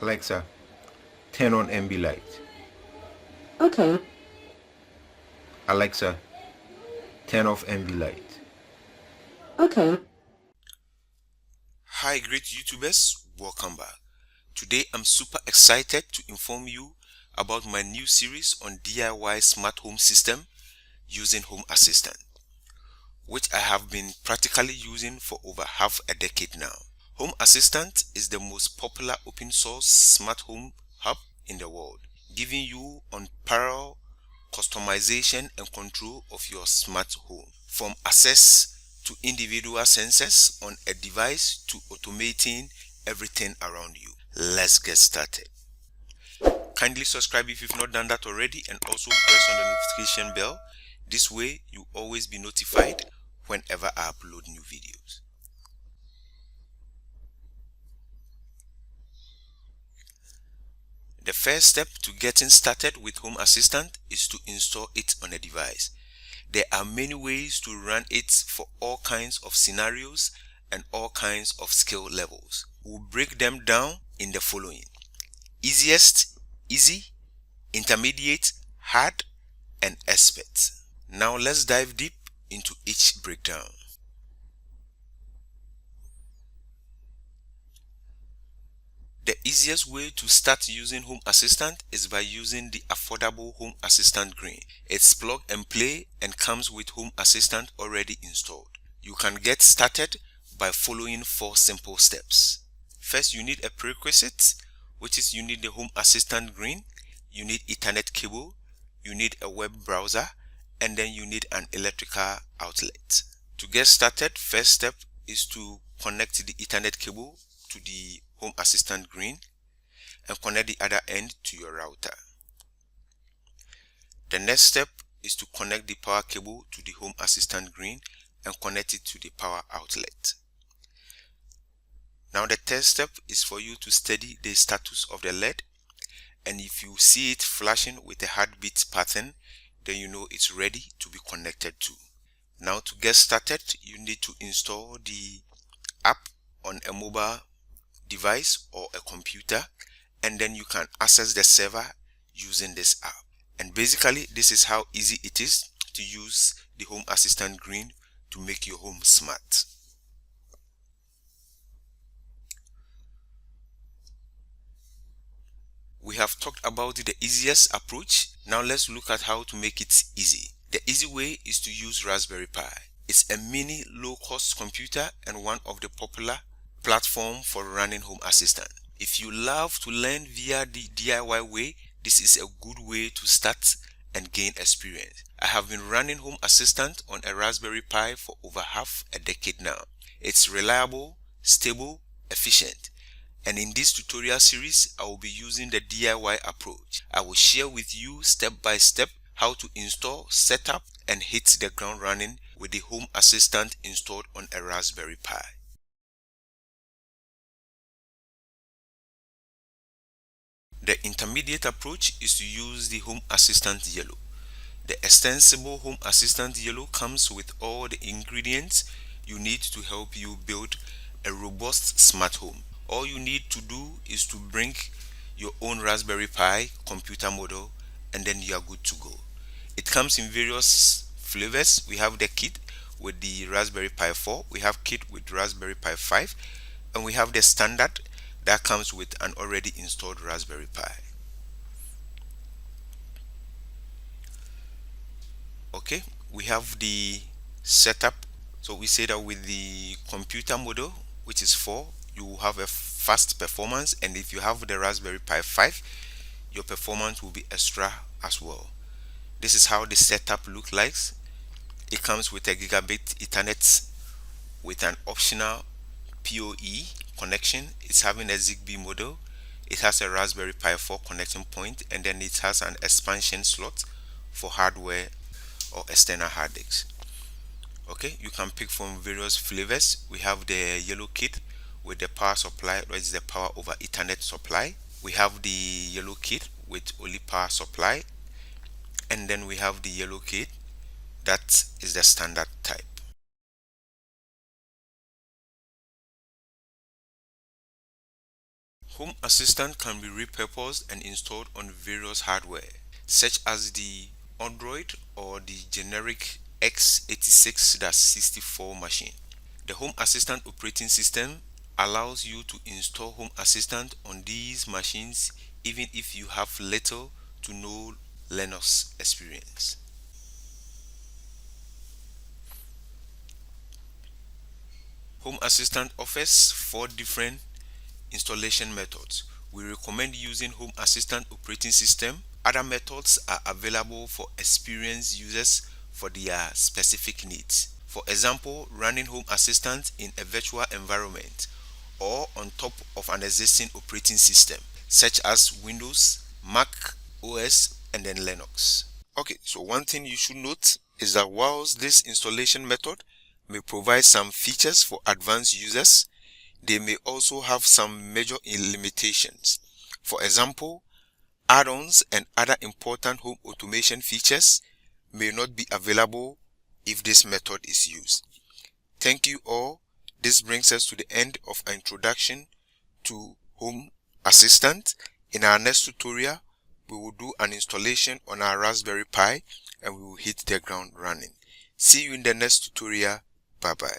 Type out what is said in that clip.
Alexa, turn on MB light. Okay. Alexa, turn off MB light. Okay. Hi great YouTubers, welcome back. Today I'm super excited to inform you about my new series on DIY smart home system using Home Assistant, which I have been practically using for over half a decade now. Home Assistant is the most popular open source smart home hub in the world, giving you unparalleled customization and control of your smart home. From access to individual sensors on a device to automating everything around you. Let's get started. Kindly subscribe if you've not done that already, and also press on the notification bell. This way you always be notified whenever I upload new videos. The first step to getting started with Home Assistant is to install it on a device. There are many ways to run it for all kinds of scenarios and all kinds of skill levels. We'll break them down in the following: easiest, easy, intermediate, hard, and expert. Now let's dive deep into each breakdown. The easiest way to start using Home Assistant is by using the affordable Home Assistant Green. It's plug and play and comes with Home Assistant already installed. You can get started by following 4 simple steps. First, you need a prerequisite, which is you need the Home Assistant Green, you need Ethernet cable, you need a web browser, and then you need an electrical outlet. To get started, first step is to connect the Ethernet cable to the Home Assistant Green and connect the other end to your router. The next step is to connect the power cable to the Home Assistant Green and connect it to the power outlet. Now the third step is for you to study the status of the LED, and if you see it flashing with a heartbeat pattern, then you know it's ready to be connected to. Now to get started, you need to install the app on a mobile device or a computer, and then you can access the server using this app. And basically this is how easy it is to use the Home Assistant Green to make your home smart. We have talked about the easiest approach. Now let's look at how to make it easy. The easy way is to use Raspberry Pi. It's a mini low-cost computer and one of the popular platform for running Home Assistant. If you love to learn via the DIY way, this is a good way to start and gain experience. I have been running Home Assistant on a Raspberry Pi for over half a decade now. It's reliable, stable, efficient. And in this tutorial series, I will be using the DIY approach. I will share with you step by step how to install, set up, and hit the ground running with the Home Assistant installed on a Raspberry Pi. The intermediate approach is to use the Home Assistant Yellow. The extensible Home Assistant Yellow comes with all the ingredients you need to help you build a robust smart home. All you need to do is to bring your own Raspberry Pi computer model, and then you are good to go. It comes in various flavors. We have the kit with the Raspberry Pi 4, we have kit with Raspberry Pi 5, and we have the standard that comes with an already installed Raspberry Pi. Okay, we have the setup. So we say that with the computer model, which is 4, you will have a fast performance, and if you have the Raspberry Pi 5, your performance will be extra as well. This is how the setup looks like. It comes with a gigabit Ethernet with an optional PoE connection. It's having a Zigbee model. It has a Raspberry Pi 4 connection point, and then it has an expansion slot for hardware or external hard disks. Okay, you can pick from various flavors. We have the yellow kit with the power supply, that is the power over Ethernet supply. We have the yellow kit with only power supply, and then we have the yellow kit that is the standard type. Home Assistant can be repurposed and installed on various hardware, such as the Android or the generic x86-64 machine. The Home Assistant operating system allows you to install Home Assistant on these machines even if you have little to no Linux experience. Home Assistant offers four different installation methods. We recommend using Home Assistant operating system. Other methods are available for experienced users for their specific needs. For example, running Home Assistant in a virtual environment or on top of an existing operating system such as Windows, Mac OS, and then Linux. Okay, so one thing you should note is that whilst this installation method may provide some features for advanced users, they may also have some major limitations. For example, add-ons and other important home automation features may not be available if this method is used. Thank you all. This brings us to the end of our introduction to Home Assistant. In our next tutorial, we will do an installation on our Raspberry Pi and we will hit the ground running. See you in the next tutorial. Bye bye.